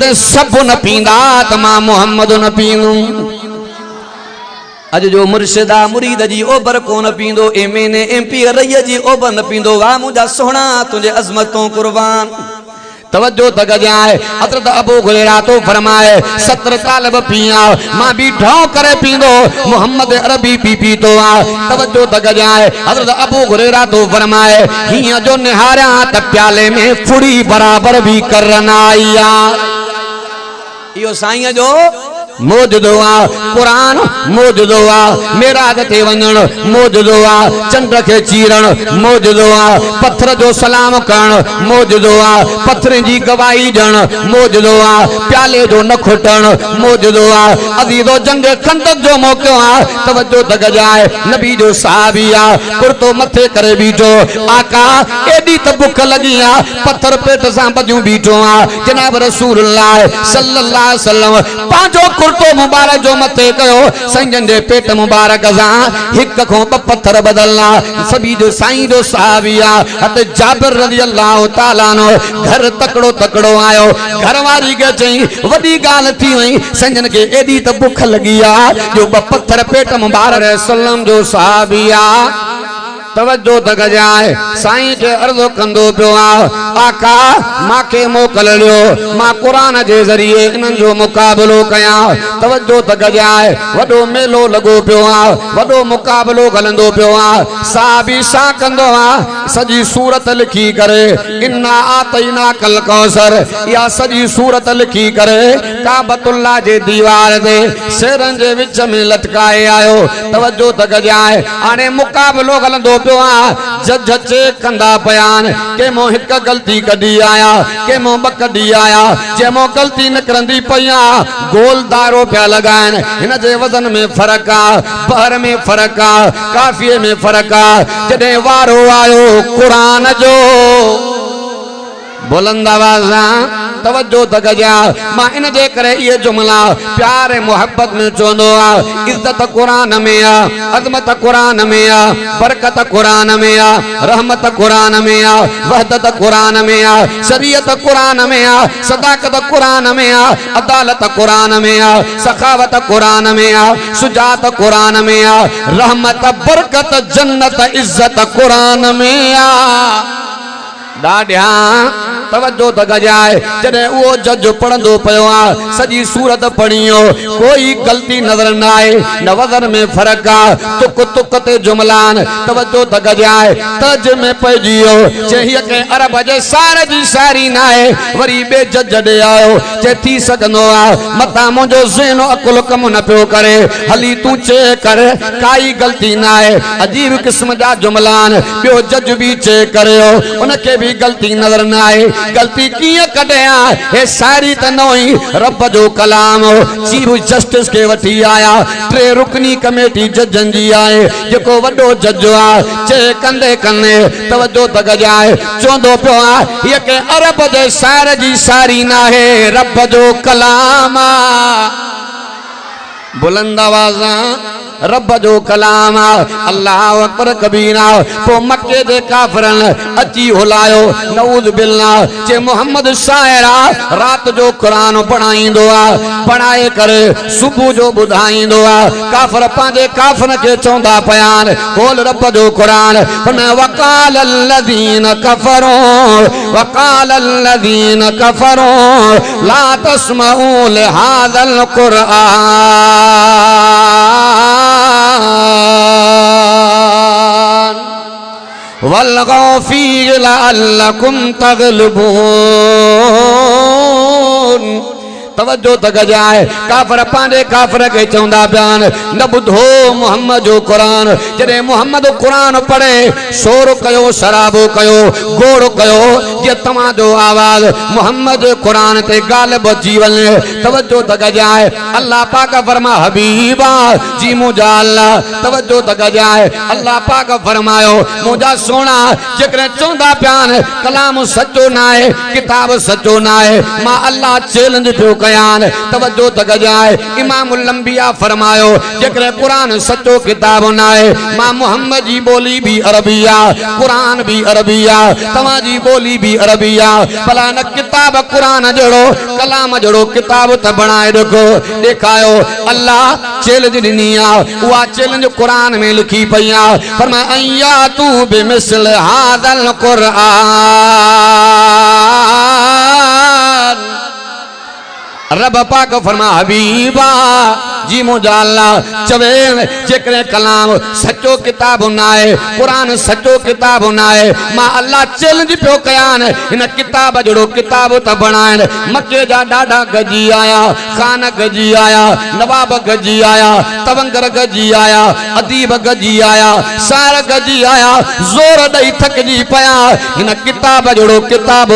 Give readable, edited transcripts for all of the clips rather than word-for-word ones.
जद सब न पींदा त मां मोहम्मद न पींदुम। अज जो मुर्शिदा मुरीद जी ओबर कोन पींदो, एमएनए एमपी रईय जी ओबर न पींदो। वाह मुझा सोहणा तुझे अजमतों कुर्बान। तवज्जो तक जाए हज़रत अबू हुरैरा तो फरमाए 17 साल पिया मां भी ढौ करे पींदो मोहम्मद अरबी पी तो आ। तवज्जो तक जाए हज़रत अबू हुरैरा तो फरमाए हिया जो निहारा त प्याले में फुड़ी बराबर भी करना आया। यो साईं जो मौजूदो आ, कुरान मौजूदो आ, मेराज ते वञण मौजूदो आ, चंड के चीरण मौजूदो आ, पत्थर जो सलाम करण मौजूदो आ, पत्थर जी गवाही ॾियण मौजूदो आ, प्याले जो न खुटण मौजूदो आ। अज़ीज़ो जंग खंदक जो मौक़ो आ। तवज्जो तक जाए नबी जो सहाबी आ, कुर्तो मथे करे बीठो आका एडी त बुख लगी आ पत्थर पेट सां बजूं बीठो आ। जनाब रसूलुल्लाह सल्लल्लाहु अलैहि वसल्लम पांजो कुर्तो मुबारक जो मथे कयो संजन जे पेट मुबारक सां हिक खो ब पत्थर बदलना। सभी जो साईं जो सहाबिया हत जाबिर रज़ी अल्लाह तआला नो घर तकड़ो तकड़ो आयो। घरवारी के चई वडी गाल थी वई संजन के एडी त भुख लगी आ जो ब पत्थर पेट मुबारक सल्लम जो सहाबिया। तवज्जो तक जाए साईं के अर्ज़ो कंदो पियो आ आका माके मोकल लियो मां कुरान जे ज़रिए इन्हनि जो मुकाबलो कया। तवज्जो तक जाए वडो मेलो लगो पियो आ, वडो मुकाबलो हलंदो पियो आ। साहबी छा कंदो आ सजी सूरत लिखी करे इन्ना आतैना कल कौसर या सजी सूरत लिखी करे काबतुल्लाह जे दीवार ते शेरन जे विच में लटकाए आयो। तवज्जो तक जाए हाणे मुकाबलो हलंदो पियो आ। जज चेक कंदा पयान के मो हिक गलती कढी आया के मो ब कढी आया जे मो गलती न करंदी पया गोल दारो पिया लगाइन। हिन जे वजन में फर्क आ, बहर में फर्क आ, काफिये में फर्क आ। जडे वारो आयो कुरान जो बुलंद आवाज़ तवज्जो तक जा मां इन जे करे ये जुमला प्यार मोहब्बत में चवंदो आ। इज्जत कुरान में आ, अजमत कुरान में आ, बरकत कुरान में आ, रहमत कुरान में आ, वहदत कुरान में आ, शरीयत कुरान में आ, सदाकत कुरान में आ, अदालत कुरान में आ, सखावत कुरान में आ, सुजात कुरान में आ, रहमत बरकत जन्नत इज्जत कुरान में आ। दाढ़िया तवज्जो तक जाए जडे वो जज पढ़ंदो पयो आ सजी सूरत पढ़ियो कोई गलती नजर न आए न वजन में फर्क आ तुक तुक ते जुमलान। तवज्जो तक जाए तज में पइजियो चई के अरब जे सार जी सारी न आए वरी बे जज दे आयो जे थी सकनो आ मता मुंजो ज़हनो अकुल कम न पियो करे हली तू चे कर काई गलती न आए। अजीब किस्म जा जुमलान बियो जज भी चे करयो उनके भी गलती नजर न आए। गलती किए कढिया हे सारी त नई रब जो कलाम चीफ जस्टिस के वठी आया टे रुकनी कमेटी जजन जी आए जेको वडो जज आ चे कंदे कंदे तवज्जो तक जाए चोंदो पियो आ ये के अरब जे सार जी सारी ना है रब जो कलाम आ। बुलंद आवाज़ रब जो कलाम अल्लाह अकबर कबीरा। पो मक्के दे काफरन अची हुलायो नऊज़ बिल्लाह जे मोहम्मद शायरा रात जो कुरान पढ़ाईंदो आ पढ़ाए करे सुबह जो बुधाईंदो आ। काफर पांजे काफर के चौंदा पयान बोल रब जो कुरान वकाल अल्लज़ीन कफरो ला तस्मऊ लिहाज़ल कुरान वल्गौ फीहि लअल्लकुम तग़लिबून। तवज्जो तक जाए काफर पांडे काफर के चौंदा बयान न बुधो मोहम्मद जो कुरान जडे मोहम्मद कुरान पढ़े शोर कयो शराबो कयो गोड़ कयो जे तमा जो आवाज मोहम्मद कुरान ते गालिब जीवन। तवज्जो तक जाए अल्लाह पाक फरमा हबीबा जी मुझा अल्लाह। तवज्जो तक जाए अल्लाह पाक फरमायो मुझा सोना जेकरे चौंदा बयान कलाम सच्चो ना है किताब सच्चो ना है मां अल्लाह चैलेंज पियो कया कयान तवज्जो तक जाए इमामुल अंबिया फरमायो जेकर कुरान सच्चो किताब नाए मां मोहम्मद जी बोली भी अरबिया कुरान भी अरबिया तवा जी बोली भी अरबिया भला न किताब कुरान जड़ो कलाम जड़ो किताब त बनाए रखो दिखायो अल्लाह चैलेंज ॾिनी आहे उहा चैलेंज कुरान में लिखी पई आहे फरमाया अय्या तू बिमिसल हादल कुरान रब पाक फरमा हबीबा जी मुंहिंजा अल्लाह चवे जेकर कलाम सच्चो किताब नाए कुरान सच्चो किताब नाए मां अल्लाह चैलेंज पियो कयान इन किताब जड़ो किताब त बनाइन मके जा ॾाढा गजी आया खान गजी आया नवाब गजी आया तवंगर गजी आया अदीब गजी आया सार गजी आया जोर ॾेई थकजी पिया इन किताब जड़ो किताब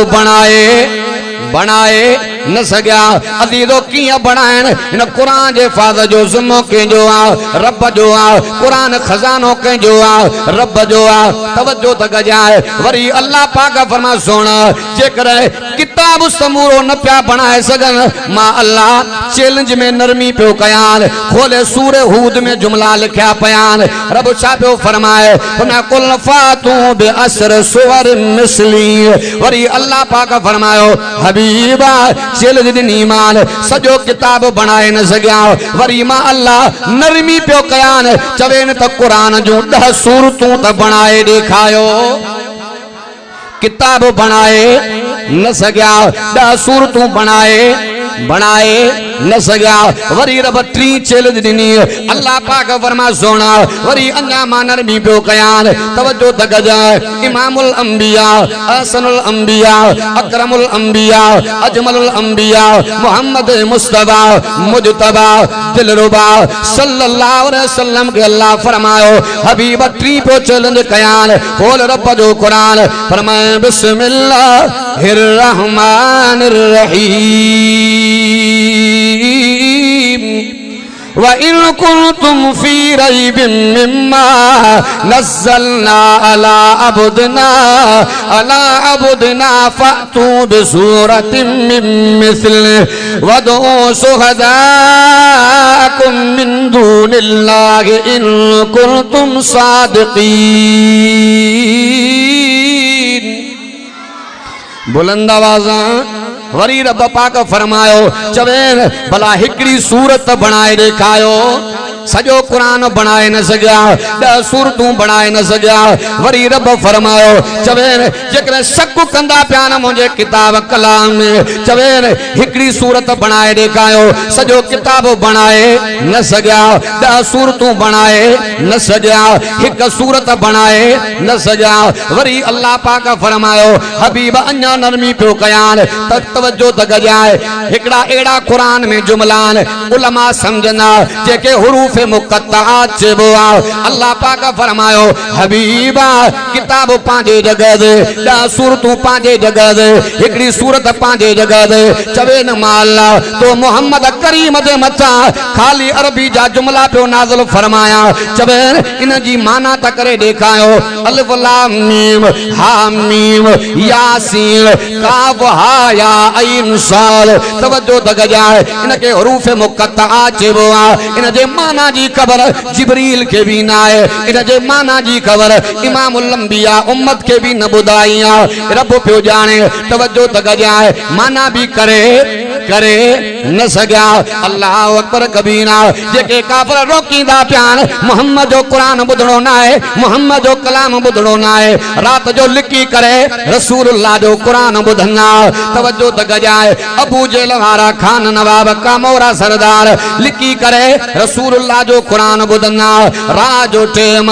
बनाए न सघिया अदीदो कीअं बनाइण इन कुरान जे फाज़ जो ज़िम्मो कंहिंजो आहे रब जो आहे कुरान खज़ानो कंहिंजो आहे रब जो आहे तवज्जो त कजाए वरी अल्लाह पाक फरमा सोना जेकर किताब समूरो न पिया बनाए सघनि मां अल्लाह चैलेंज में नरमी पियो कयान खोले सूरे हूद में जुमला लिखिया पियान रब छा पियो फरमाए फरमाया कुल फातू बिअस्र सुवर मिस्ली वरी अल्लाह पाक फरमायो हबीबा चैलेंज ॾिनी मान सॼो किताब बनाए न सघिया वरी मां अल्लाह नरमी पियो कयान चवेन त कुरान जूं 10 सूरतूं त बनाए ॾेखारियो किताब बनाए न सघिया 10 सूरतूं बनाए न सघिया वरी रब 3 चैलेंज ॾिनी अल्लाह पाक फरमा सोना वरी अञा मां नरमी पियो कयान तवज्जो त कजाए इमामुल अंबिया अहसनुल अंबिया अकरमुल अंबिया अजमलुल अंबिया मोहम्मद मुस्तफा मुजतबा दिलरुबा सल्लल्लाहु अलैहि वसल्लम के अल्लाह फरमायो हबीब 3 पियो चैलेंज कयान खोल रब जो कुरान फरमाए बिस्मिल्लाहिर रहमानिर रहीम व इन कुंतुम फी रैबिन मिम्मा नज़्ज़लना अला अब्दना फ़अतू बिसूरतिन मिन मिस्लिहि वदऊ शुहदाअकुम मिन दूनिल्लाहि इन कुंतुम सादिक़ीन बुलंद आवाज़ वरी रब पाक फरमायो चवे भला हिकड़ी सूरत बनाए ॾेखारियो सॼो कुरान बनाए न सघिया 10 सूरतूं बनाए न सघिया वरी रब फरमायो चवे जेकर शक कंदा पिया न मुंहिंजे किताब कलाम में चवे हिकड़ी सूरत बनाए ॾेखारियो सॼो किताब बनाए न सघिया 10 सूरतूं बनाए न सघिया हिक सूरत बनाए न सघिया वरी अल्लाह पाक फरमायो हबीब अञा नरमी पियो कयान तवज्जो त कजाए हिकड़ा एड़ा कुरान में जुमलान उलमा समझना जेके हुरूफ मुक़त्तआत चइबो आहे अल्लाह पाक फरमायो हबीबा किताब पंहिंजे जगह ते 10 सूरतूं पंहिंजे जगह ते हिकड़ी सूरत पंहिंजे जगह ते चवे न मां अल्लाह तो मोहम्मद करीम जे मथां खाली अरबी जा जुमला पियो नाज़िल फरमाया चवे इन जी माना त करे ॾेखारियो अलिफ लाम मीम हा मीम यासीन काफ हा या ऐन साल तवज्जो त कजाए इनके हुरूफ मुक़त्तआत चइबो आहे इन जे माना जी खबर जिब्रील के भी ना है इन जे माना जी खबर इमामुल अंबिया उम्मत के भी न बुधाई रब पियो जाने तवज्जो त कजाए माना भी करे न सघिया अल्लाह अकबर कबीरा जेके काफिर रोकींदा पियान मोहम्मद जो कुरान ॿुधणो न आहे मोहम्मद जो कलाम ॿुधणो न आहे रात जो लिकी करे रसूलुल्लाह जो कुरान ॿुधंदा तवज्जो त कजाए अबू जेल वारा खान नवाब कामोरा सरदार लिकी करे रसूलुल्लाह जो कुरान ॿुधंदा रात जो टेम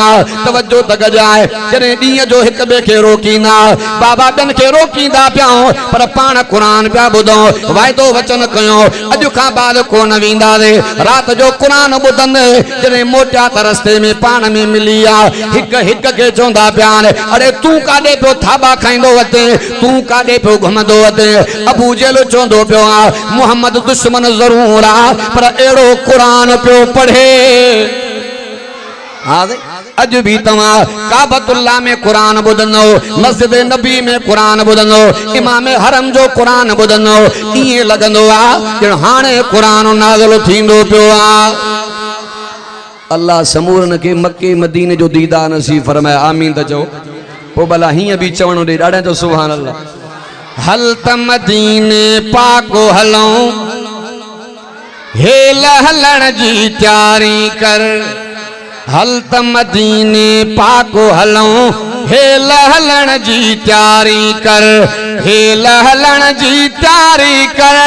तवज्जो त कजाए जॾहिं ॾींहं जो हिक ॿिए खे रोकींदा बाबा ॿियनि खे रोकींदा पिया पर पाण कुरान पिया ॿुधो वाइदो वचन कयो अॼु खां बाद कोन वेंदासीं रात जो कुरान ॿुधंदे जॾहिं मोटिया त रस्ते में पाण में मिली आहे हिक हिक खे चवंदा पिया अरे तूं काॾे पियो थाबा खाईंदो वते तूं काॾे पियो घुमंदो वते अबू जेल चवंदो पियो आहे मोहम्मद दुश्मन ज़रूर आहे पर अहिड़ो कुरान पियो पढ़े अज भी तवा काबतुल्लाह में कुरान बुधनो, मस्जिद नबी में कुरान बुधनो, इमाम हरम जो कुरान बुधनो, इए लगंदो आ ॼण हाणे कुरान नाज़िल थींदो पियो आ। अल्लाह समूरन के मक्के मदीने जो दीदार नसीब फरमाए, आमीन त चओ। पोइ भला हीअं बि चवणो ॾे ॾाढा तो सुभान अल्लाह। हल त मदीने पाको हलऊं, हेल हलण जी तैयारी कर। हल त मदीने पाको हलऊं, हेल हलण जी तैयारी कर। हेल हलण जी तैयारी कर,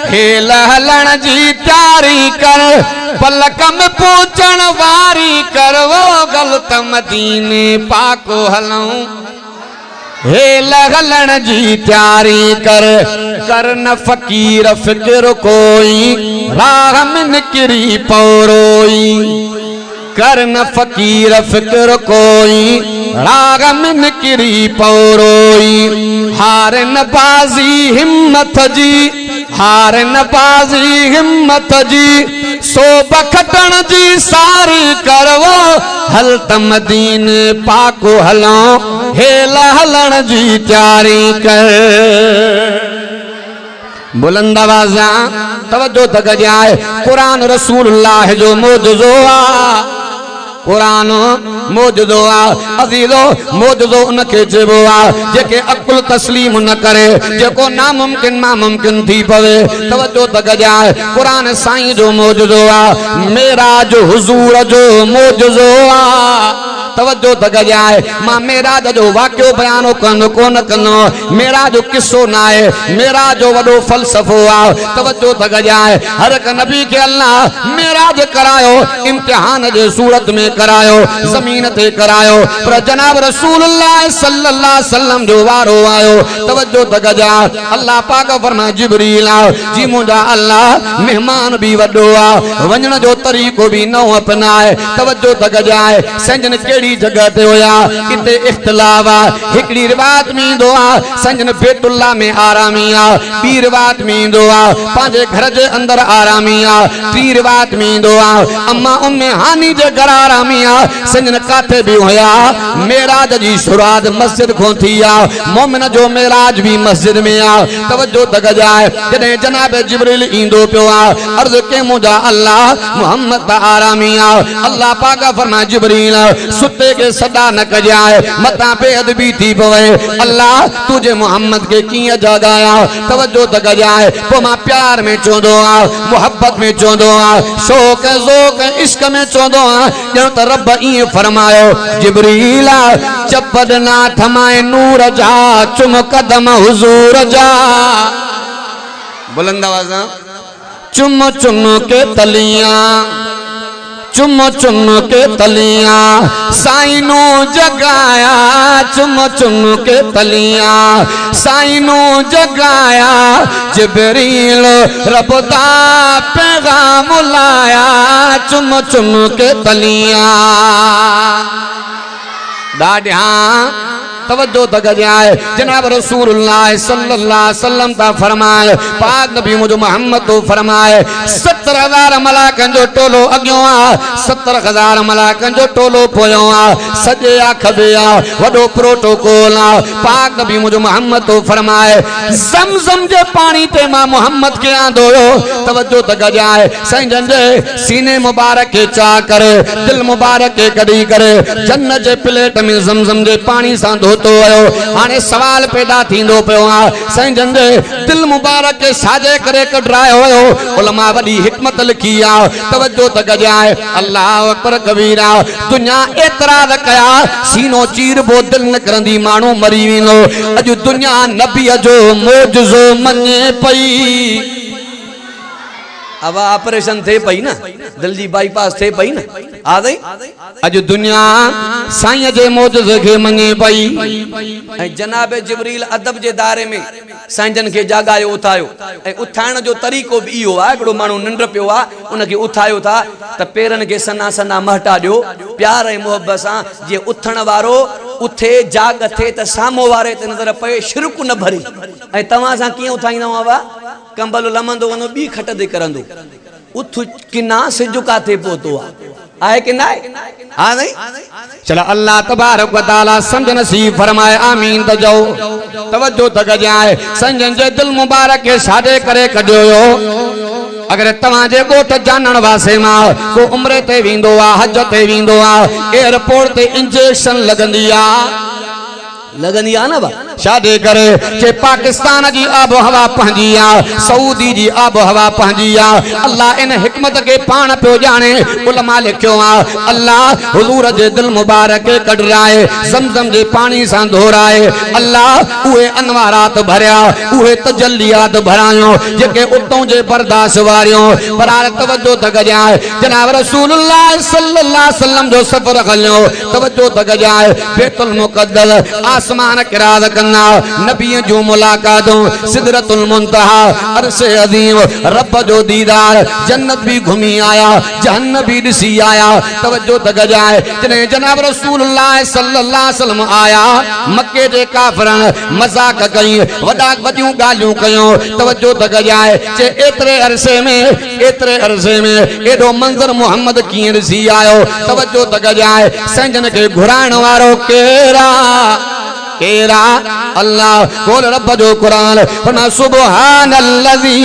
हेल हलण जी तैयारी कर। पलक में पहुंचण वारी कर, वो गल त मदीने पाको हलऊं, हेल हलण जी तैयारी कर। कर न फकीर फिक्र कोई, राह में निकरी पौरोई। कर न फकीर फिक्र कोई, राग में निकरी पौरोई। हार न बाजी हिम्मत जी, हार न बाजी हिम्मत जी। सो बखटण जी सारी करवो, हल त मदीने पाको हलऊं, हेल हलण जी तैयारी कर। बुलंद आवाज़ा तवज्जो तक जाए। कुरान रसूलुल्लाह जो मोजज़ो आ, कुरान मोजज़ो आ। अज़ीज़ो मोजज़ो उनके चइबो आ जेके अकुल तस्लीम न करे, जेको नामुमकिन नामुमकिन थी पवे। तवज्जो तक जाए। कुरान साईं जो मोजज़ो आ, मेराज हुजूर जो मोजज़ो आ। तवज्जो तक जाए। मां मेराज जो वाक्यो बयानो कन कोन कनो, मेराज जो किस्सो ना है, मेराज जो वडो फलसफो आ। तवज्जो तक जाए। हर एक नबी के अल्लाह मेराज करायो, इम्तिहान जे सूरत में करायो, जमीन ते करायो, पर जनाब रसूलुल्लाह सल्लल्लाहु अलैहि वसल्लम जो वारो आयो। तवज्जो तक जा। अल्लाह पाक फरमा जिब्रील जी मुंजा अल्लाह मेहमान भी वडो आ, वञण जो तरीको भी न अपनाए। तवज्जो तक जाए। संजन केड़ी जगह ते होया, इते इख्तिलाफ आ। हिकड़ी रिवायत में ईंदो आ संजन बैतुल्लाह में आरामी आ, ॿी रिवायत में ईंदो आ पंहिंजे घर जे अंदर आरामी आ, टी रिवायत में ईंदो आ अम्मा उम्मे हानी जे घर आरामी आ। संजन काथे भी होया, मेराज जी शुरुआत मस्जिद खो थी आ, मोमिन जो मेराज भी मस्जिद में आ। तवज्जो तक जाए। जॾहिं जनाब जिब्रील ईंदो पियो आ, अर्ज़ के मुंहिंजा अल्लाह मुहम्मद त आरामी आ। अल्लाह पाक फरमाए जिब्रील सुते के सदा न कजाए, मता बेअदबी थी पवे। अल्लाह तुझे मोहम्मद के कीअं जगाया। तवज्जो तक जाए। पोइ मां प्यार में चवंदो आ, मोहब्बत में चवंदो आ, शौक़ ज़ौक़ इश्क में चवंदो आ, ॼण त रब ईअं फरमायो जिब्रील चपद ना थमाए नूर जा, चुम कदम हुजूर जा। बुलंद आवाज़। चुम चुम के तलियां, चुम चुम के तलियां साइनो जगाया, चुम चुम के तलियां साइनो जगाया। जिब्रील रब दा पैगाम लाया, चुम चुम के तलियां। ॾाढा तवज्जो तक जाए। जनाब रसूलुल्लाह सल्लल्लाहु अलैहि वसल्लम ता फरमाए, पाक नबी मुझो मोहम्मद तो फरमाए 70,000 मलाकन जो टोलो अगियो आ, 70,000 मलाकन जो टोलो पोयो आ, सजे आ खबे आ, वडो प्रोटोकॉल आ। पाक नबी मुझो मोहम्मद तो फरमाए ज़मज़म जे पानी ते मां मोहम्मद के आंदो। तवज्जो तक जाए। संजन जे सीने मुबारक के चा करे, दिल मुबारक के कडी करे, जन्नत जे प्लेट में ज़मज़म जे पानी सां तो आयो। हाने सवाल पैदा थींदो पियो आ, संजन जे दिल मुबारक के साजे करे कढरायो हुयो। उलमा वडी हिकमत लिखी आ। तवज्जो तक जाए। अल्लाह अकबर कबीरा। दुनिया एतराज कया, सीनो चीर बो दिल न करंदी, माण्हू मरी वेंदो। अॼु दुनिया नबी जो मोजज़ो मञे पई। अब ऑपरेशन थे पई न, दिल जी बाईपास थे पई न, आ गई। अज दुनिया साईं जे मोजज़े के मञे पई। ऐं जनाब जिब्रील अदब जे दायरे में साईं जन के जागायो उथायो। ऐं उथाइण जो तरीक़ो भी इहो आहे। हिकिड़ो माण्हू निंड पियो आहे, उनखे उथायो था त पेरनि खे सना सना महटा ॾियो प्यार ऐं मोहब्बत सां। जीअं उथण वारो उथे जाग थे त साम्हूं वारे ते नज़र पए, शिरक न भरी। ऐं तव्हां सां कीअं उथाईंदा हुआ, कंबल लमंदो वञो ॿी खट ते करंदो, उथ किना से झुकाते पोतो आहे कि ना हाँ नहीं चला अल्लाह तबारक व तआला समझ नसीब फरमाए आमीन त जाओ तवज्जो तक जाए संजन जे दिल मुबारक के सादे करे कढियो अगर तवाजे गोठ जानण वासे मां को उम्रे ते विंदो आ हज ते विंदो आ एयरपोर्ट ते इंजेक्शन लगंदी आ ना बा शादी करे जे पाकिस्तान जी आबो हवा पंहिंजी आ सऊदी जी आबो हवा पंहिंजी आ अल्लाह इन हिकमत के पाण पियो जाने उलमा लिखियो आ अल्लाह हुजूर जे दिल मुबारक के कढराए ज़मज़म जे पानी सां धोराए अल्लाह उहे अनवारात भरिया उहे तजल्लियात भरायो जेके उतों जे बर्दाश्त वारियो पर तवज्जो तक जाए जनाब रसूलुल्लाह सल्लल्लाहु अलैहि वसल्लम जो सफर हलियो तवज्जो तक जाए बैतुल मुक़द्दस आसमान किराद करना नबी जो मुलाकातों सिदरतुल मुंतहा अरशे अज़ीम रब जो दीदार जन्नत भी घूमी आया जहन्नम भी दिसी आया तवज्जो तक जाए जने जनाब रसूलुल्लाह सल्लल्लाहु अलैहि वसल्लम आया मक्के जे काफरन मजाक कई वडा वडियूं गालियूं कयो तवज्जो तक जाए जे एतरे अरसे में एडो मंजर मोहम्मद कीअं दिसी आयो तवज्जो तक जाए संजन के घुराइण वारो केरा अल्लाह बोल रब जो कुरान फना सुबहानल्लज़ी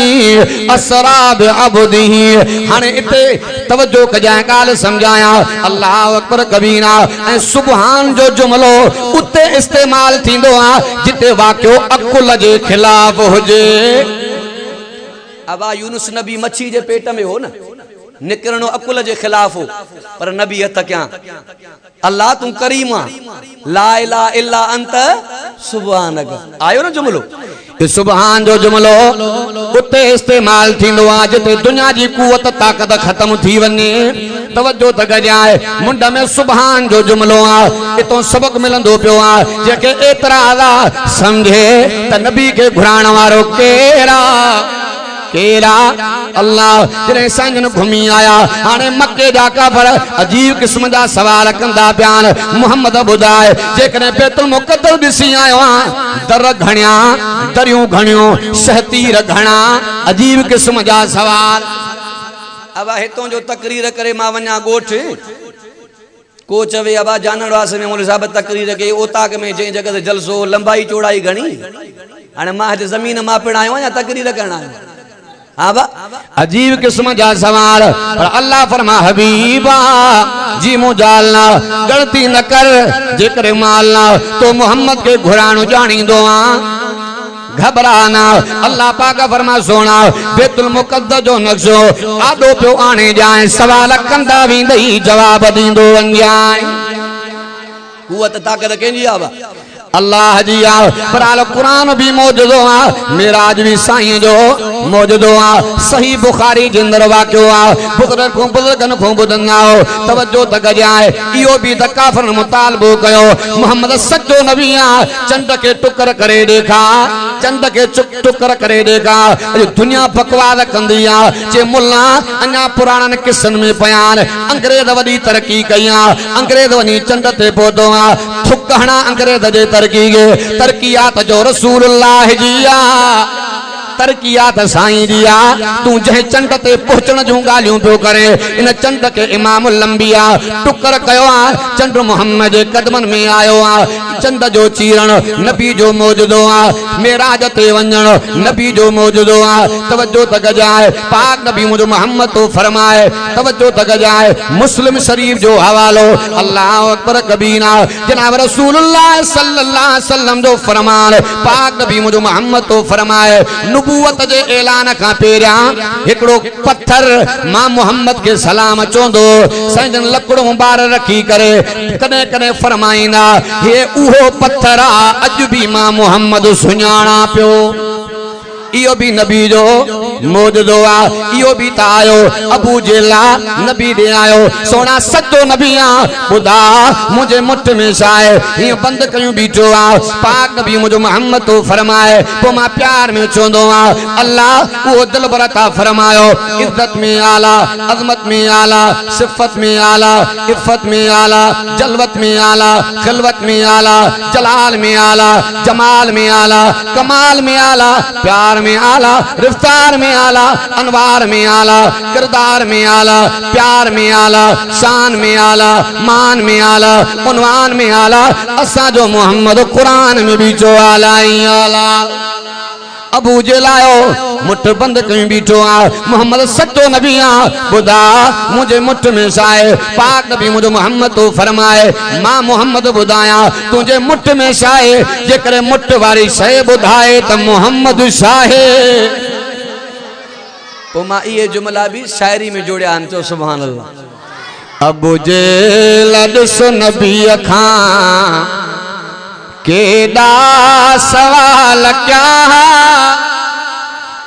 असरा बिअब्दिही हाने इते तवज्जो कजाए गाल समझाया अल्लाह अकबर कबीरा ऐं सुबहान जो जुमलो उते इस्तेमाल थींदो आ जिते वाक़ियो अकुल जे खिलाफ हुजे अबा यूनुस नबी मच्छी जे पेट में हो न निकरणो अकुल जे खिलाफ हो पर नबी हथ क्या अल्लाह तू करीम ला इलाहा इल्ला अंत सुबहानक आयो न जुमलो सुबहान जो जुमलो उते इस्तेमाल थींदो आ जिते दुनिया जी कुवत ताकत खत्म थी वने तवज्जो तक जाए मुंड में सुबहान जो जुमलो आ इतो सबक मिलंदो पियो आ जेके एतरा समझे त नबी के घुराण वारो केरा अल्लाह जने संजन घूमी आया हाने मक्के जा काफर अजीब किस्म जा सवाल कंदा प्यान मोहम्मद बुधाए जेकने बैतुल मुक़द्दस दिसी आयो दर घणिया दरियूं घणियो शहतीर घणा अजीब किस्म जा सवाल अब हितों जो तकरीर करे मा वन्या गोठ को चवे अबा जानण वासे में मौलवी साहब तकरीर के ओताक में जे जगह से जलसो लंबाई चौड़ाई घणी हाने मा जमीन मापण आयो या तकरीर करण आयो अजीब किस्म जा सवाल और अल्लाह फरमा हबीबा जी मुजालना गलती न कर जेकर मालना तो मोहम्मद के घुराणो जानी दो घबराना अल्लाह पाक फरमा सोना बैतुल मुक़द्दस जो नक्शो आदो पियो आने जाए सवाल कंदा वेंदई जवाब दींदो वंजाए कुवत ताकत केंजी आवा अल्लाह जी आ पर आल कुरान भी मौजूदो आ मेराज भी साईं जो मौजूदो आ सही बुखारी जे अंदर वाक़ियो आ बुज़ुर्गन को ॿुधंदा हो तवज्जो तक जाए इहो भी त काफ़िर मुतालबो कयो मोहम्मद सच्चो नबी आ चंड के टुकर करे देखा चंद के टुकर करे देखा दुनिया बकवाद कंदी आ जे मुल्ला अन्या पुराणन किस्सन में बयान अंग्रेज वडी तरक्की कया अंग्रेज वनी चंद ते पहुतो आ थुकहणा अंग्रेज जे तरकियात जो रसूलुल्लाह जिया तरकियात साईं जिया तू जह चंड ते पहुंचण जो गालियों पियो करे इन चंड के इमाम लंबिया टुकर कयो आ चंड मोहम्मद जे कदमन में आयो आ चंड जो चीरण नबी जो मौजूदो आ मेराज ते वंजण नबी जो मौजूदो आ तवज्जो तक जाए पाक नबी मुझ मोहम्मद तो फरमाए तवज्जो तक जाए मुस्लिम शरीफ जो हवालो अल्लाह अकबर कबीरा जनाब रसूलुल्लाह सल्लल्लाहु अलैहि वसल्लम जो फरमान पाक नबी मुझ मोहम्मद तो फरमाए नबूवत जे ऐलान का पेरिया एकड़ो पत्थर मां मोहम्मद के सलाम चोंदो संजन लकड़ो बार रखी करे कने कने फरमाइना ये उहो पत्थर आ अज भी मां मोहम्मद सुञाणा पियो इयो भी नबी जो मौजूदो आ इयो भी तायो अबू जेला नबी दे आयो सोना सच्चो नबी आ खुदा मुझे मुठ में साए ये बंद कयूं बीठो आ पाक नबी मुझे मोहम्मद तो फरमाए तो मां प्यार में चोंदो आ अल्लाह वो दिल बरता फरमायो इज्जत में आला अजमत में आला सिफत में आला इफ्फत में आला जलवत में आला खिलवत में आला जलाल में आला जमाल में आला कमाल में आला प्यार में आला रफ्तार में में आला, अनवार में आला, किरदार में आला, प्यार में आला, शान में आला, मान में आला, उन्वान में आला, असा जो मोहम्मद कुरान में भी जो आला ही आला। अबू जे लायो मुठ बंद कहीं बीठो आ, मोहम्मद सच्चो नबी आ, बुधा मुझे मुठ में शाए, पाक नबी मुझे मोहम्मद तो फरमाए, मां मोहम्मद बुधाया तुझे मुठ में शाए, जेकर मुठ वारी शय बुधाए त मोहम्मद शाहे। तो मां ये जुमला भी शायरी में जोड़िया आन चो सुभान अल्लाह। अबू जे लॾस नबी खां केड़ा सवाल क्या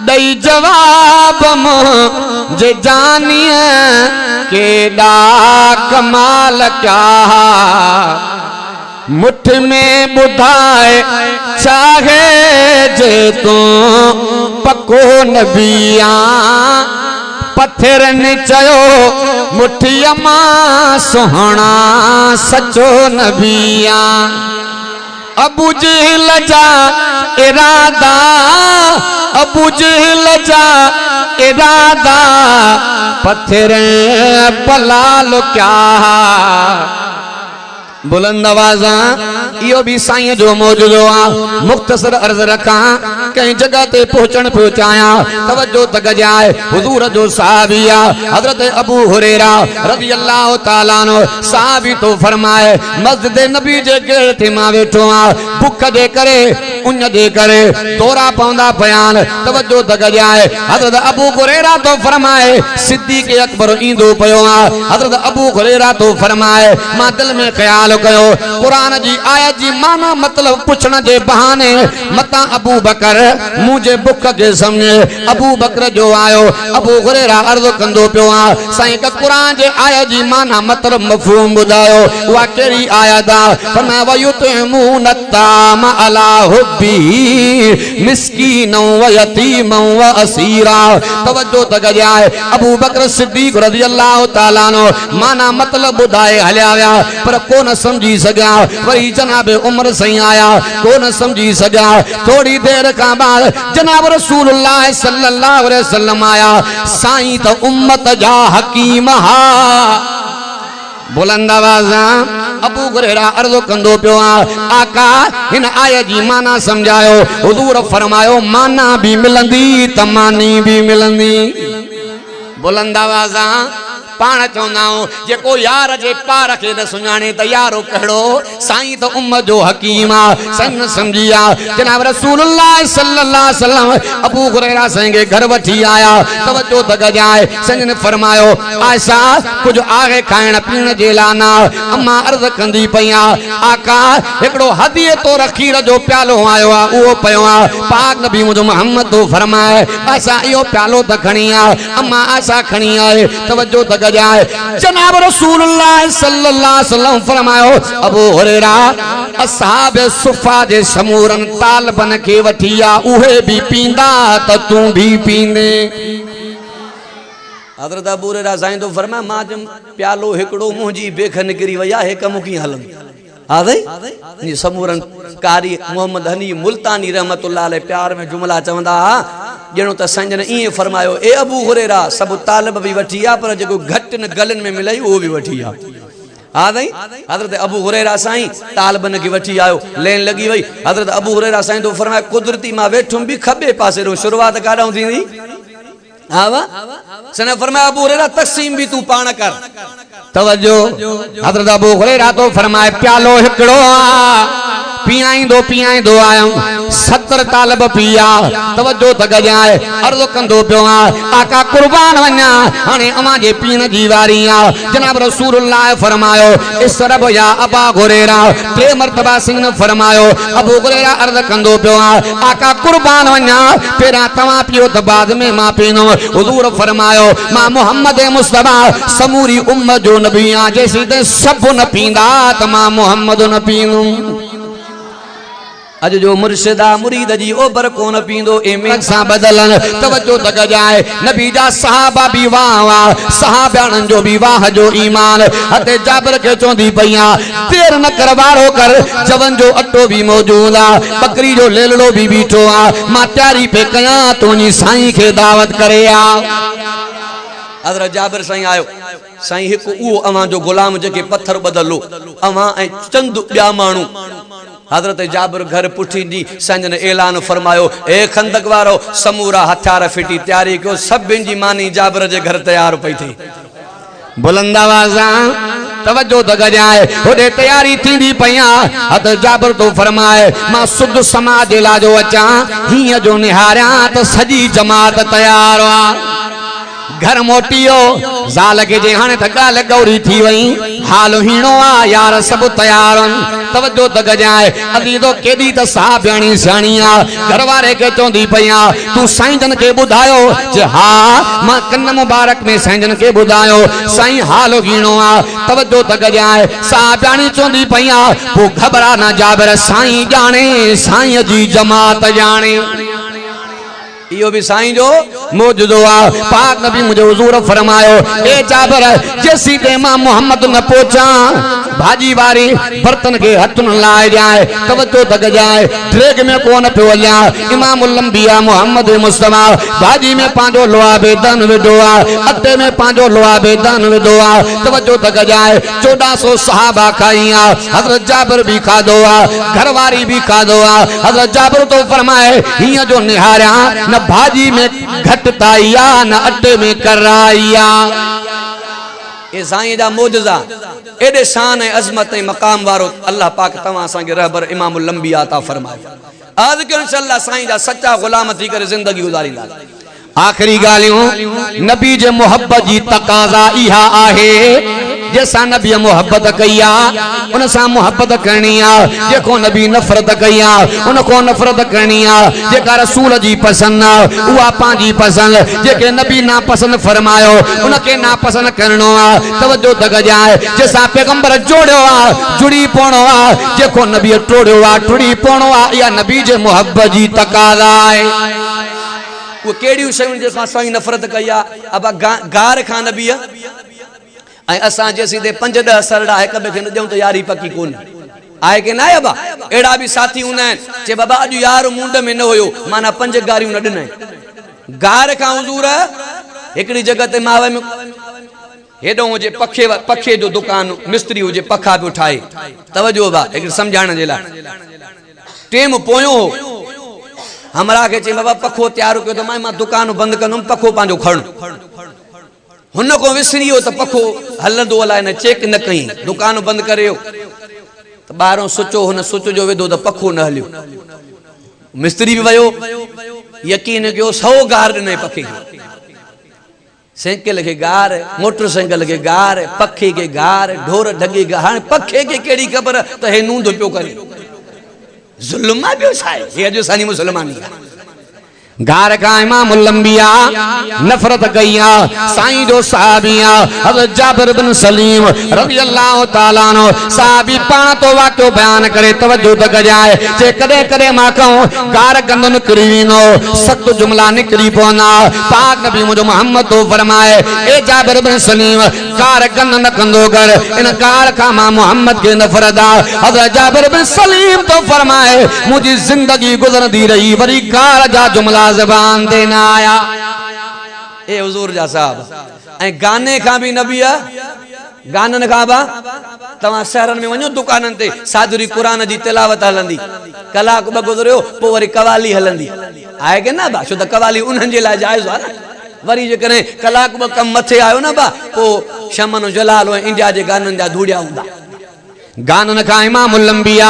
दई जवाब मुझे जानिए, केड़ा कमाल क्या मुठ में बुधाए चाहे जे तू पको नबिया, पत्थर ने चयो मुठिया मां सोहना सचो नबिया। अबू जहल जा इरादा, अबू जहल जा इरादा, पत्थर पलाल क्या बुलंद आवाज़ा। इहो भी साईं जो मौजूदो आ, मुख्तसर अर्ज रखा कहीं जगह ते पहुंचण पियो चाहियां, तवज्जो तक जाए हुजूर जो साहबिया हजरत अबू हुरैरा रज़ी अल्लाह ताला अन्हु साहबी तो फरमाए, मस्जिद नबी जे गेट ते मां वेठो आ, भुख दे करे उन दे करे तोरा पवंदा बयान, तवज्जो तक जाए हजरत अबू हुरैरा तो फरमाए, सिद्दीक़ अकबर ईंदो पियो आ, हजरत अबू हुरैरा तो फरमाए, मां दिल में ख्याल कयो कुरान जी आयत जी माना मतलब पुछण जे बहाने मता अबू बकर मुझे बुख के समझे, अबू बकर जो आयो अबू हुरैरा अर्ज़ कंदो पियो आ, साईं का कुरान जे आयत जी माना मतलब मफ़हूम बुधायो, वा केड़ी आयत आ, फरमाया वयुतमून ताम अला हुब्बी मिस्कीन व यतीम व असीरा। तवज्जो तक जाए अबू बकर सिद्दीक़ रज़ी अल्लाह ताला अन्हु माना मतलब बुधाए हलिया विया, पर कोन समझी सघिया, वरी जनाब उमर सही आया कोन समझी सघिया, थोड़ी देर का बाद जनाब रसूलुल्लाह सल्लल्लाहु अलैहि वसल्लम आया, साईं तो उम्मत जा हकीम हा। बुलंद आवाज़ा अबू हुरैरा अर्ज़ कंदो पियो आ, आका हिन आयत जी माना समझायो, हुजूर फरमायो माना भी मिलंदी त मानी भी मिलंदी। बुलंद आवाज़ा पाण चवंदा आहियूं जेको यार जे पार खे न सुञाणे त यारो कहिड़ो, साईं त उम्मत जो हकीम आ, साईं न समझी आ। जनाब रसूलुल्लाह सल्लल्लाहु अलैहि वसल्लम अबू हुरैरा साईं के घर वठी आया, तवज्जो तक जाए साईं ने फरमायो, आयशा कुछ आहे खाइण पीअण जे लाइ न, अम्मा अर्ज़ कंदी पई आ, आका हिकिड़ो हदीअ तौर खीर जो प्यालो आयो आ, उहो पियो आ, पाक नबी मुंहिंजो मोहम्मद तो फरमाए आयशा इहो प्यालो त खणी आ, अम्मा आयशा खणी आए, तवज्जो तक जाए जनाब रसूलुल्लाह सल्लल्लाहु अलैहि वसल्लम फरमायो, अबू हुरैरा असहाब सुफा जे समूरन तालबन के वठिया, उहे भी पींदा त तू भी पींदे। हज़रत अबू हुरैरा साईं तो फरमाया मां जम प्यालो हिकड़ो मुंहिंजी बेख निकरी वई आहे, हिक मुकी हलंदी आ गई समूरन कारी मोहम्मद हनी मुल्तानी रहमतुल्लाह अलैह प्यार में जुमला चवंदा जणो त संजन इए फरमायो, ए अबू हुरैरा सब तालब भी वठी आ, पर जेको घट न गलन में मिलई वो भी वठी आ। हाँ भाई हजरत अबू हुरैरा साईं तालबन की वठी आयो, लेन लगी वही, हजरत अबू हुरैरा साईं तो फरमाया कुदरती मां वेठुम भी खबे पासे रो, शुरुआत काडा थींदी, हाँ वा सने फरमाया अबू हुरैरा तक़सीम भी तू पाण कर। तवज्जो हजरत अबू हुरैरा तो फरमाए प्यालो हिकड़ो आ, पियाईंदो आयो 70 तालब पिया, तवज्जो तक जाए अर्ज़ कंदो पियो आ, आका कुर्बान वञा हाणे अवां जे पीण जी वारी आ। जनाब रसूलुल्लाह फरमायो इसरब या अबा हुरैरा, टे मर्तबा सिंह ने फरमायो, अबू हुरैरा अर्ज़ कंदो पियो आ, आका कुर्बान वञा पहिरां तव्हां पियो त बाद में मां पीनो। हुजूर फरमायो मां मोहम्मद मुस्तफा समूरी उम्मत जो नबी आ, जेसीं त सभु न पींदा त मां मोहम्मद न पींदुमि। अज जो मुर्शिदा मुरीद जी ओबर कोन पींदो एमे सा बदलन तवज्जो तक जाए नबी जा सहाबा भी वाह वाह सहाबान जो भी वाह जो ईमान हते जाबिर के चोंदी पईया देर न करवारो कर जवन जो अटो भी मौजूद आ बकरी जो लेलड़ो भी बीठो आ मां तैयारी पे कया तुनी साईं के दावत करे आ हजरत जाबिर साईं आयो साईं एक वो अवा जो गुलाम जेके पत्थर बदलो अवा ए चंद ब्या मानू हजरत जाबिर घर पुठी दी संजन ऐलान फरमायो ए खंदक वारो समूरा हथियार फिटी तैयारी को सब जी मानी जाबिर जे घर तैयार पई थी बुलंद आवाज़ा तवज्जो तक जाए ओदे तैयारी थींदी पईया हत जाबिर तो फरमाए मां सुद समाज लाजो अचा हिय जो निहारिया त सजी जमात तैयार आ घर मोटियो जाल के जे हाने त गाल गौरी थी वई हाल हीणो आ यार सब तैयार तवज्जो तक जाए अली तो केदी त साहबाणी सियाणिया घर वारे के चोंदी पईया तू साईं जन के बुधायो जे हां मां कन्न मुबारक में साईं जन के बुधायो साईं हाल हीणो आ तवज्जो तक जाए साहबाणी चोंदी पईया वो घबरा ना जाबिर साईं जाने साईं जी जमात जाने इहो भी साईं जो मौजूदो आ पाक नबी मुझे हुजूर फरमायो ए जाबिर जेसी ते मां मोहम्मद न पहुंचा भाजी वारी बर्तन के हथ न लाए जाए तवज्जो तक जाए ड्रेग में कौन पे वल्या इमामुल अंबिया मोहम्मद मुस्तफा भाजी में पांजो लोआ बेदन विदो आ अटे में पांजो लोआ बेदन विदो आ तवज्जो तक जाए 1400 सहाबा खाईया हजरत जाबिर भी खादो आ घरवारी भी खादो आ हजरत जाबिर तो फरमाए हिय जो निहारिया न भाजी में घटताइया न अटे में कराइया ए साईं जा मौजज़ा एडे शान है अजमत है मकाम वारो अल्लाह पाक तवा सा के रहबर इमामुल अंबिया अता फरमाए आज के इंशाअल्लाह साईं जा सच्चा गुलाम थी करे जिंदगी गुजारींदा आखिरी गालियों नबी जे मोहब्बत जी तकाजा इहा आहे जैसा नबी मोहब्बत कया उन सा मोहब्बत करनी आ जेको नबी नफरत कया उनको नफरत करनी आ जेका रसूल जी पसंद आ उहा पांजी पसंद जेके नबी ना पसंद फरमायो उनके ना पसंद करनो आ तवज्जो तक जाए जैसा पैगंबर जोड़ो आ जुड़ी पोणो आ जेको नबी टोड़ो आ टुड़ी पोणो आ या नबी जे मोहब्बत जी तकाजा है वो केड़ी शयुन जे साईं नफरत कया अब गार खां नबी असा जैसी दे 5-10 सरड़ा एक बे न देऊ तो यारी पक्की कोन आए के ना बा एड़ा भी साथी हुना जे बाबा अज यार मुंड में न होयो माना 5 गारियूं न दिने गार का हुजूर एकड़ी जगह ते मावे में हेडो जे पखे जो दुकान मिस्त्री हो जे पखा पे उठाए तवज्जो बा एक समझाने जे ला टेम पोयो हमरा के चे बाबा पखो तैयार कयो तो मां दुकान बंद कनुम पखो पांजो खण हुन को विसरियो तो पखो हलंदो अलाए न चेक न कई दुकान बंद करियो तो बारो सोचो हुन सोच जो वेदो तो पखो न हलियो मिस्त्री भी वयो यकीन कयो 100 गार ने पखे साइकिल के गार मोटरसाइकिल के गार पखे के गार ढोर ढगे गार पखे के केड़ी खबर तो हे नूंद पियो करे जुल्म बियो छाए ये जो सानी मुसलमानी गार का इमामुल अंबिया नफरत कईया साईं जो सहाबिया हज़रत जाबिर बिन सलीम रज़ियल्लाहु ताला अन्हु सहाबी पाण तो वाक्यो बयान करे तवज्जो तक जाए जे कदे कदे मां कहूं गार गंद निकरी विनो सख्त जुमला निकरी पवना पाक नबी मुझो मोहम्मद तो फरमाए ए जाबिर बिन सलीम गार गंद न कंदो कर इन गार का मां मोहम्मद के नफरत आ हज़रत जाबिर बिन सलीम तो फरमाए मुझी जिंदगी गुजरदी रही वरी गार जा जुमला ज़बान देना आया ए हुजूर जा साहब ए गाने का भी नबी गानन का बा तवा शहरन में वणो दुकानन ते सादरी कुरान जी तिलावत हलंदी कलाक ब गुजरियो पो वरी कवाली हलंदी आए के ना बा छो त कवाली उन्हन जे ला जायज आ वरी जे करे कलाक ब कम मथे आयो ना बा पो शमन जलाल इंडिया जे गानन जा धूड़िया हुंदा गानन का इमामुल अंबिया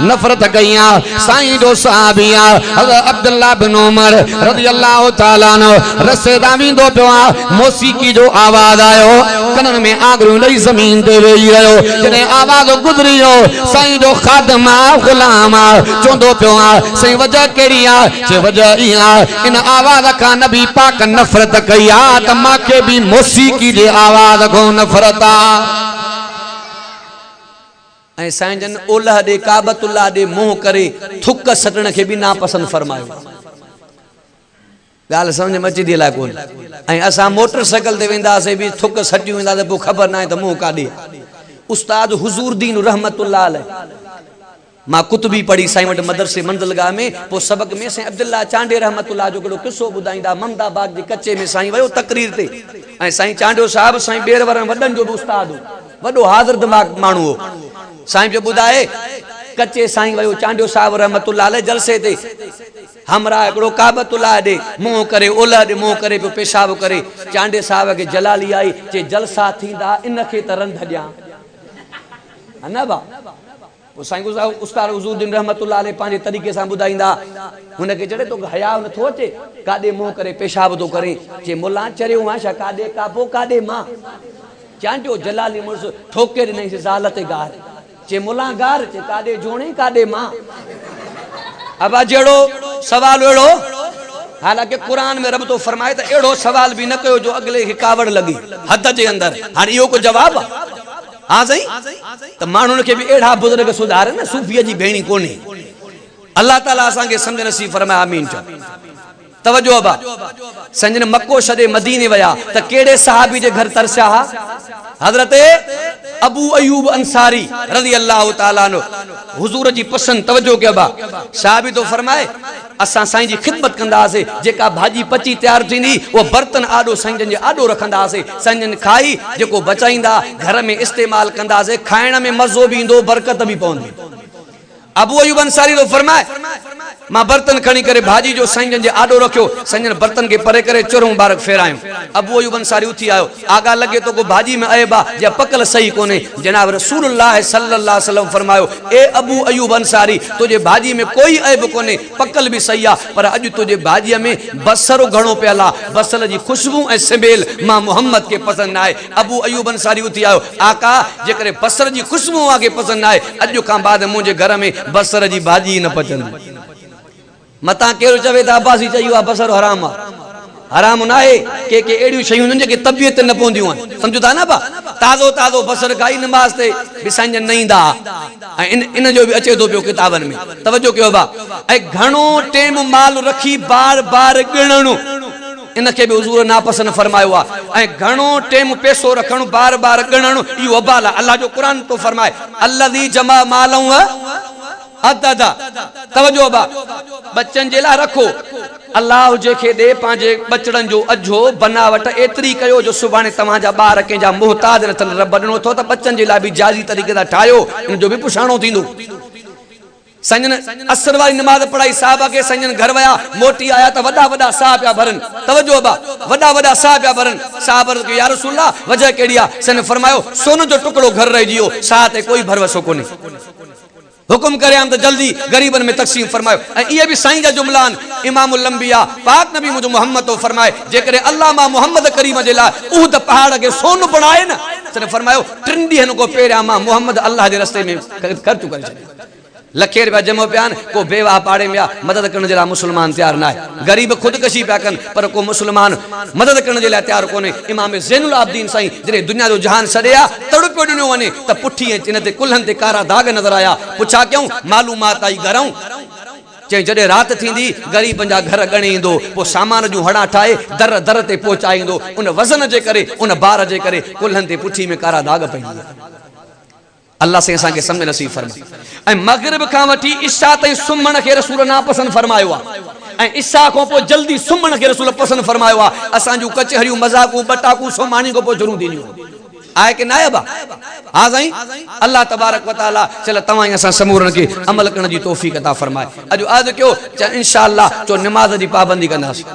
नफरत कईया साईं जो सहाबिया हज़रत अब्दुल्लाह बिन उमर रज़ियल्लाहु ताला अन्हु रसेदा विंदो पियो मौसीकी जो आवाज आयो कनन में आगरू लई जमीन ते वेही रहियो जने आवाज गुजरियो साईं जो खादमा गुलाम चोंदो पियो साईं वजह केड़ी आ जे वजह ई आ इन आवाज का नबी पाक नफरत कईया त माके भी मौसीकी जे आवाज को नफरत आ ऐं साईं जन ओलह ॾे काबतुल्लाह ॾे मुंहुं करे थुक सटण खे बि नापसंद फरमायो। ॻाल्हि सम्झ में अची थी अलाए कोन। ऐं असां मोटरसाइकिल ते वेंदासीं बि थुक सटियूं वेंदासीं, पोइ ख़बर न आहे त मुंहुं काॾे। उस्ताद हुज़ूरदीन रहमतुल्लाह अलैह, मां कुतुबी पढ़ी साईं वटि मदरसे मंज़िलगाह में, पोइ सबक़ में साईं अब्दुल्ला चांडे रहमतुल्लाह जो हिकिड़ो किस्सो ॿुधाईंदा। ममदाबाद जे कच्चे में साईं वियो तकरीर ते, ऐं साईं चांडियो साहिब साईं ॿेर वारनि वॾनि जो बि उस्ताद हो, वॾो हाज़िर दिमाग़ माण्हू हो। साईं जो ॿुधाए कच्चे साईं वियो चांडियो साहिब रहमतुल्लाह अलैह जलसे ते, हमरा हिकिड़ो काबतुल्लाह ॾे मुंहुं करे ओलह ॾे मुंहुं करे पियो पेशाब करे। चांडे साहिब खे जलाली आई, चए जलसा थींदा इनखे त रंध ॾियां, हा न भा। पोइ साईं उस्ताद हुज़ूरदीन रहमतुल्लाह अलैह पंहिंजे तरीक़े सां ॿुधाईंदा, हुनखे चढ़े तो हया नथो अचे, काॾे मुंहुं करे पेशाब थो करे। चए मुला चरियो आहे छा, काॾे काबो काॾे मां। चांडियो जलाली मुड़ुस ठोके ॾिनईंसि ज़ाल ते गार। चए मुला गार, चए काॾे जोणे काॾे मां। अबा जहिड़ो सवाल अहिड़ो, हालांकि क़ुरान में रब तो फरमाए त अहिड़ो सवाल बि न कयो जो अॻिले खे कावड़ लॻी हद जे अंदरि। हाणे इहो को जवाबु आहे? हाँ साईं, त माण्हुनि खे बि अहिड़ा बुज़ुर्ग सुधारे न, सूफ़ीअ जी भेणी कोन्हे। अल्लाह ताला असांखे सम्झ नसीब फरमाए, आमीन चओ। तवजो अबा, संजन मक्को छॾे मदीने विया त कहिड़े सहाबी जे घर तरसिया हा? हज़रत अबू अयूब अंसारी रज़ी अल्लाह ताला अन्हु, हुज़ूर जी पसंद। तवजो कयो अबा, सहाबी तो फरमाए असां साईं जी खिदमत कंदासीं, जेका भाॼी पची तैयार थींदी उहो बर्तन आॾो साईं जन जे आॾो रखंदासीं, साईं जन खाई जेको बचाईंदा घर में इस्तेमाल कंदासीं, खाइण में मज़ो बि ईंदो, बरकत बि पवंदी। अबू अयूब अंसारी तो फरमाए मां बर्तन खणी करे भाॼी जो साईं जन जे आॾो रखियो, साईं जन बर्तन खे परे करे चुर मुबारक फेरायूं। अबू अयूब अंसारी उथी आयो, आगा लॻे तो को भाॼी में ऐब आहे या पकल सही कोन्हे। जनाब रसूलुल्लाह सल्लल्लाहु अलैहि वसल्लम फरमायो, ए अबू अयूब अंसारी, तुझे भाॼी में कोई ऐब कोन्हे, पकल बि सही आहे, पर अॼु तुझे भाॼीअ में बसर घणो पियल आहे, बसर जी खुशबू ऐं सिबेल मां मोहम्मद खे पसंदि न आहे। अबू अयूब अंसारी उथी आयो, आका जेकॾहिं बसर जी खुशबू मूंखे पसंदि न आहे, अॼु खां बाद मुंहिंजे घर में बसर जी भाॼी न पचंदी। मतां केरु चवे त अब्बासी चयो आहे बसर हराम आहे, हराम न आहे। के अहिड़ियूं शयूं आहिनि जेके तबियत न पवंदियूं आहिनि, सम्झो था न बा। ताज़ो ताज़ो बसर खाई नमाज़ ते बि साईं जन न ईंदा, ऐं इन जो बि अचे थो पियो किताबनि में। तवजो कयो बा। ऐं घणो टेम माल रखी बार बार ॻणणो, इनखे बि हुज़ूर नापसंद फरमायो आहे। ऐं घणो टेम पैसो रखणु, बार बार ॻणणु, इहो वबाल आहे। अल्लाह जो क़ुरान तो फरमाए, अल्लज़ी जमा मालऊ अददा। तवजो बा, बच्चन जे लाइ रखो, अल्लाह जेके दे पंहिंजे बचड़न जो अजो बनावट एतरी कयो जो सुभाणे तव्हांजा ॿार कंहिंजा मोहताज न थियनि। रब ॾिनो थो त बच्चन जे लाइ बि जाइज़ी तरीक़े सां ठाहियो, इन जो बि पुछाणो थींदो। संजन असर वारी नमाज पढ़ाई, साहबा के संजन घर वया, मोटी आया त वॾा वॾा साह पिया भरन। तवजो बा, वॾा वॾा साह पिया भरन। साहब के या रसूल अल्लाह वजह कहिड़ी आहे? सन फरमायो, सोन जो टुकड़ो घर रहिजी वियो, साह ते कोई भरवसो कोन्हे। हुकुम करे त जल्दी गरीबन में तक़सीम फरमायो। ऐं इहे बि साईं जा जुमला आहिनि। इमामुल अंबिया पाक नबी मुंहिंजो मोहम्मद तो फरमाए, जेकॾहिं अल्लाह मां मोहम्मद करीम जे लाइ उहद पहाड़ खे सोन बणाए न, सन फरमायो 3 ॾींहंनि खां पहिरियां मां मोहम्मद अल्लाह जे रस्ते में ख़र्च करे छॾियो। लखे रुपया जमो पिया आहिनि, को बेवाह पाड़े में आहे, मदद करण जे लाइ मुस्लमान तयारु न आहे। गरीब ख़ुदकशी पिया कनि, पर को मुस्लमान मदद करण जे लाइ तयारु कोन्हे। इमाम ज़ैनुल आबिदीन साईं जॾहिं दुनिया जो जहान छॾे आ, तड़पियो ॾिनो वञे त पुठी ऐं इन ते कुल्हनि ते कारा दाग नज़र आया। पुछा कयूं, मालूमात आई घरऊं। चई जॾहिं राति थींदी ग़रीबनि जा घर ॻणे ईंदो, पोइ सामान जूं हड़ा ठाहे दर दर ते पहुचाईंदो। उन वज़न जे करे, उन बार जे करे कुल्हनि ते पुठी में कारा दाग पईंदा। अल्लाह से असांखे सम्झ नसीब फरमाए। ऐं मग़रिब खां वठी इशा ताईं सुम्हण खे रसूल नापसंद फरमायो आहे, ऐं इशा खां पोइ जल्दी सुम्हण खे रसूल पसंद फरमायो आहे। असांजूं कचहरियूं मज़ाकूं बटाकूं सुमानी खां पोइ शुरू थींदियूं आहे कि न आहे बा? हा साईं, अल्लाह तबारक व तआला चल तव्हां असां समूरनि खे अमल करण जी तौफ़ीक़ अता फरमाए। अॼु आज कयो इंशाअल्लाह चो नमाज जी पाबंदी कंदासीं।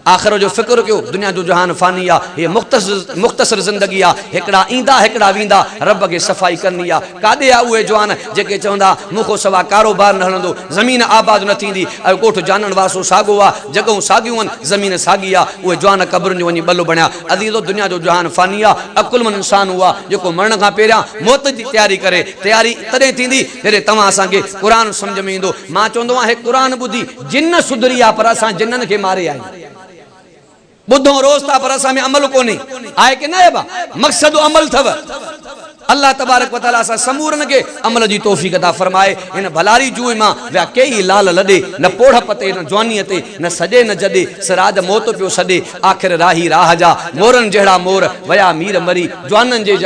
आख़िर जो फिक्र कयो, दुनिया जो जहान फानी आहे, ये मुख़्तसर ज़िंदगी आहे, हिकिड़ा ईंदा हिकिड़ा वेंदा, रब खे सफ़ाई करनी आहे। काॾे आहे उहे जवान जेके चवंदा मूंखो सवा कारोबार न हलंदो, ज़मीन आबाद न थींदी, ऐं ॻोठु जानण वासो साॻियो आहे, जॻहियूं साॻियूं आहिनि, ज़मीन साॻी आहे। उहे जवान क़बरुनि जो वञी ॿलो बणिया। अज़ीज़ो, दुनिया जो जहान फानी आहे। अकुलमंद इंसान उहा जेको मरण खां पहिरियां मौत जी तयारी करे। तयारी तॾहिं थींदी जॾहिं तव्हां असांखे क़ुर सम्झ में ईंदो। मां चवंदो आहियां, हे क़ुर ॿुधी जिन सुधरी आहे, पर असां जिन्ननि खे मारे आहियूं। ॿुधो रोज़ था, पर असां में अमल कोन्हे। आहे कि न आहे बा? मक़सद अमल अथव। अल्लाह तबारक व तआला सा समूरन के अमल जी तौफीक अता फरमाए। इन भलारी जुए मां व्या कई लाल लॾे न पोढ़ पते न जवानीअ ते न सजे न जॾे सराज मौत पियो सॾे आख़िर राही राह जा मोरन जहिड़ा मोर वया मीर मरी जवाननि जे जा